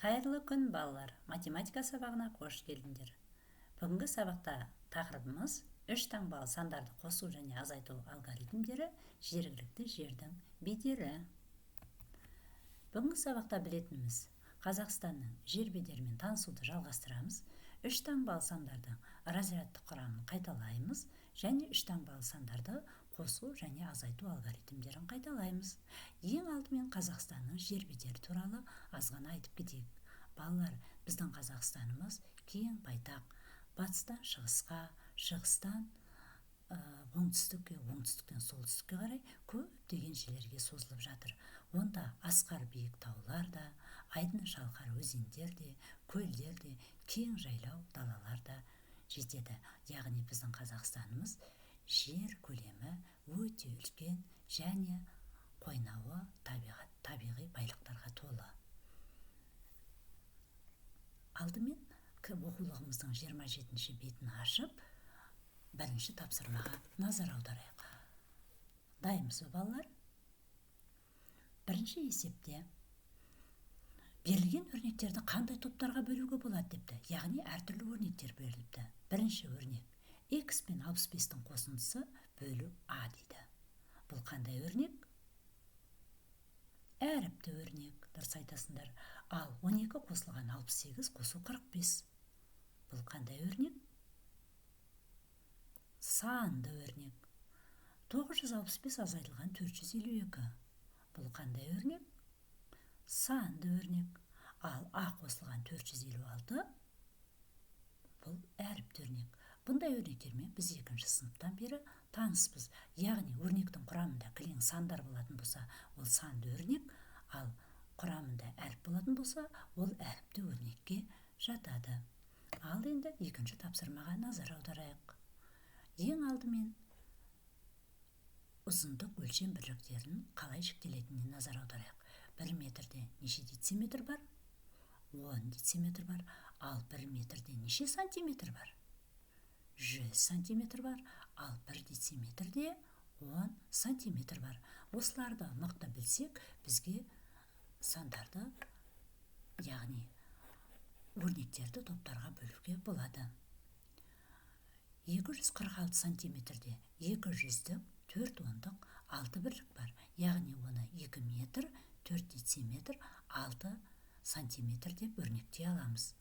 Қайырлы күн балалар, математика сабағына қош келдіңдер. Бүгінгі сабақта тақырыбымыз 3 таңбалы сандарды қосу және азайту алгоритмдері жергілікті жердің бедері. Бүгінгі сабақта білетініміз, Қазақстанның жер бедерімен танысуды жалғастырамыз. 3 таңбалы сандардың разрядтық құрамын қайталаймыз және 3 таңбалы сандарды қосу және азайту алгоритмдерін қайталаймыз. Ең алдымен Қазақстанның жер бедері туралы азғана айтып кетейік. Балалар, біздің Қазақстанымыз кең байтақ, батыстан шығысқа, шығыстан оңтүстікке, оңтүстіктен солтүстікке қарай көптеген жерлерге созылып жатыр. Онда асқар биік таулар да, айдын шалқар өзендер де, көлдер де, кең жайлау далалар да жетеді. Яғни біздің Қазақстанымыз жер көлемі өте үлкен және қойнауы табиғи байлықтарға толы. Алдымен оқулығымыздың 27-ші бетін ашып, бірінші тапсырмаға назар аударайық. Дайынбыз ба, балалар? Бірінші есепте берілген өрнектерді қандай топтарға бөлуге болады депті. Яғни әртүрлі өрнектер беріліпті. Бірінші өрнек x пен 65-тің қосындысы бөлу a дейді. Бұл қандай өрнек? Әріпті өрнек, дұрыс айтасыңдар. Ал 12 қосылған 68 қосу 45. Бұл қандай өрнек? Санды өрнек. 965 азайтылған 452. Бұл қандай өрнек? Санды өрнек. Ал а қосылған 456. Бұл әріпті өрнек. Бұндай өрнектермен біз 2-ші сыныптан бері таныспыз. Яғни өрнектің құрамында кілең сандар болатын болса, ол санды өрнек, ал құрамында әріп болатын болса, ол әріпті өрнекке жатады. Ал енді 2-ші тапсырмаға назар аударайық. Ең алдымен ұзындық өлшем бірліктерінің қалай жіктелетініне назар аударайық. 1 метрде неше дециметр бар? 10 дециметр бар. Ал 1 метрде неше сантиметр бар? 100 сантиметр бар. Ал 1 дециметрде 10 сантиметр бар. Осыларды мықты білсек, бізге сандарды, яғни өрнектерді топтарға бөлуге болады. 246 сантиметрде 200-дік, 4 ондық, 6 бірлік бар. Яғни оны 2 метр, 4 дециметр, 6 сантиметр деп өрнектей аламыз.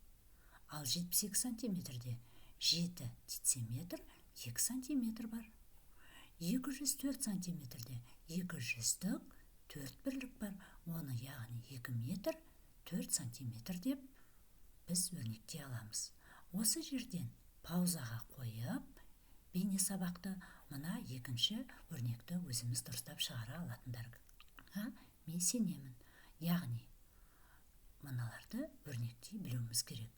Ал 72 сантиметрде 7 дециметр, 2 сантиметр бар. 204 сантиметрде 200-дік, 4 бірлік бар. Оны яғни 2 метр, 4 сантиметр деп біз өрнектей аламыз. Осы жерден паузаға қойып, бейне сабақты мына 2-ші өрнекті өзіміз дұрыстап шығара алатындарға мен сенемін. Яғни мыналарды өрнектей білуіміз керек.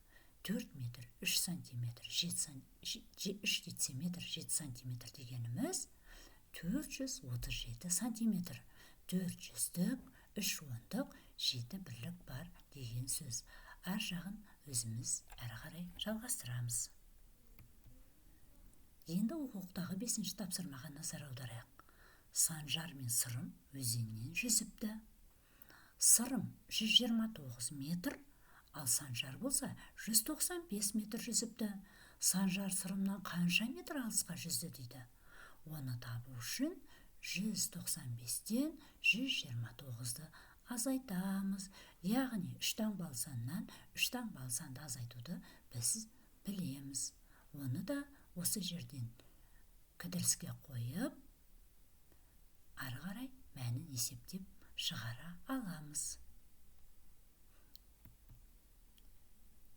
4 метр, 3 сантиметр, 3 дециметр, 7 сантиметр дегеніміз 437 сантиметр. 400-дік, 3 ондық, 7 бірлік бар деген сөз. Ар жағын өзіміз әрі қарай жалғастырамыз. Енді оқулықтағы 5-ші тапсырмаға назар аударайық. Санжар мен Сырым өзеннен жүзіпті. Сырым 129 метр, ал Санжар болса 195 метр жүзіпті. Санжар Сырымнан қанша метр алысқа жүзді дейді. Оны табу үшін 195-тен 129-ды азайтамыз. Яғни 3 таңбалы саннан 3 таңбалы санды азайтуды біз білеміз. Оны да осы жерден кідіріске қойып, ары қарай мәнін есептеп шығара аламыз.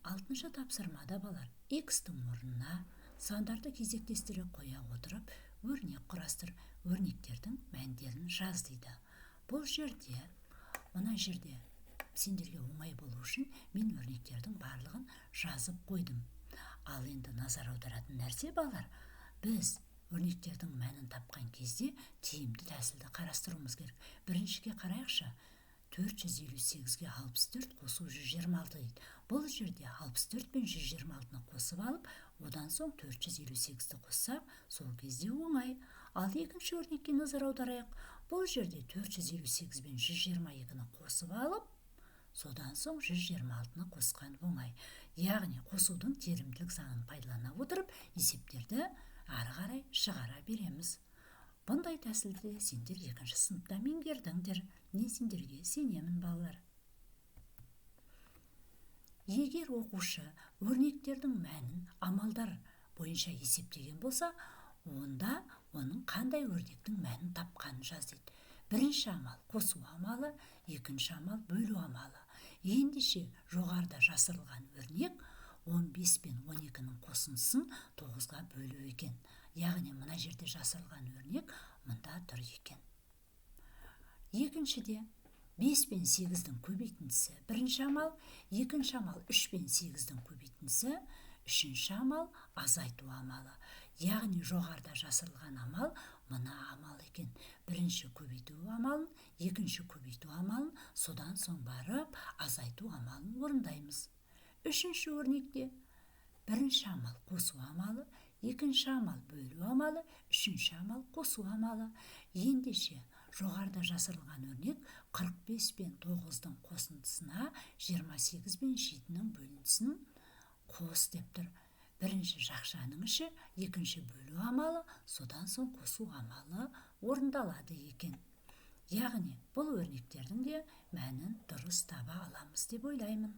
6-шы тапсырмада балар, x-тің орнына сандарды кезектестіре қоя отырып, өрнек құрастыр, өрнектердің мәндерін жаз дейді. Бұл жерде, мына жерде сендерге оңай болу үшін мен өрнектердің барлығын жазып қойдым. Ал енді назар аударатын нәрсе балар, біз өрнектердің мәнін тапқан кезде тиімді тәсілді қарастыруымыз керек. Біріншіге қарайықшы. 458-ге 64 қосу 126 дейді. Бұл жерде 64 пен 126-ны қосып алып, одан соң 458-ді қоссақ, сол кезде оңай. Ал екінші өрнекке назар аударайық. Бұл жерде 458 пен 122-ні қосып алып, содан соң 126-ны қосқан оңай. Яғни қосудың теримділік заңын пайдалана отырып, есептерді ары қарай шығара береміз. Бұндай тәсілді сендер 2-ші сыныпта меңгердіңдер. Мен сендерге сенемін, балалар. Егер оқушы өрнектердің мәнін амалдар бойынша есептеген болса, онда оның қандай өрнектің мәнін тапқанын жаз дейді. Бірінші амал қосу амалы, екінші амал бөлу амалы. Ендеше жоғарыда жасырылған өрнек 15 пен 12-нің қосындысын 9-ға бөлу екен. Яғни мына жерде жасырылған өрнек мында тұр екен. Екіншіде 5 пен 8-дің көбейтіндісі бірінші амал, екінші амал 3 пен 8-дің көбейтіндісі, үшінші амал азайту амалы. Яғни жоғарыда жасырылған амал мына амал екен. Бірінші көбейту амалын, екінші көбейту амалын, содан соң барып азайту амалын орындаймыз. Үшінші өрнекте бірінші амал қосу амалы, екінші амал бөлу амалы, үшінші амал қосу амалы. Ендеше жоғарыда жасырылған өрнек 45 пен 9-дың қосындысына 28 пен 7-нің бөліндісін қос деп тұр. Бірінші жақшаның іші, екінші бөлу амалы, содан соң қосу амалы орындалады екен. Яғни бұл өрнектердің де мәнін дұрыс таба аламыз деп ойлаймын.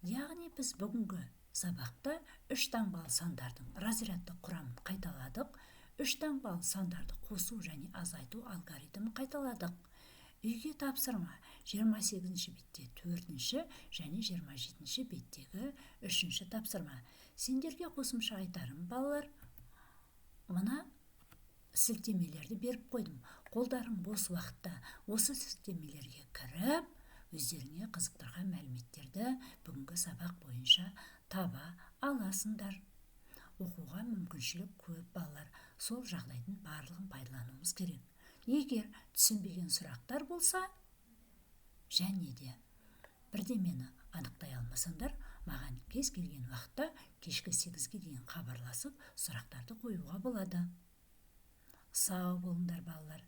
Яғни біз бүгінгі сабақта 3 таңбалы сандардың разрядтық құрамын қайталадық, 3 таңбалы сандарды қосу және азайту алгоритмін қайталадық. Үйге тапсырма 28-ші бетте 4-ші және 27-ші беттегі 3-ші тапсырма. Сендерге қосымша айтарым, балалар, мына сілтемелерді беріп қойдым. Қолдарың бос уақытта осы сілтемелерге кіріп, өздеріңе қызықтырған мәліметтерді бүгінгі сабақ бойынша таба аласыңдар. Оқуға мүмкіншілік көп, балалар. Сол жағдайдың барлығын пайдалануымыз керек. Егер түсінбеген сұрақтар болса, және де бірдемені анықтай алмасаңдар, маған кез келген уақытта кешкі 8-ге дейін хабарласып, сұрақтарды қоюға болады. Сау болыңдар, балалар.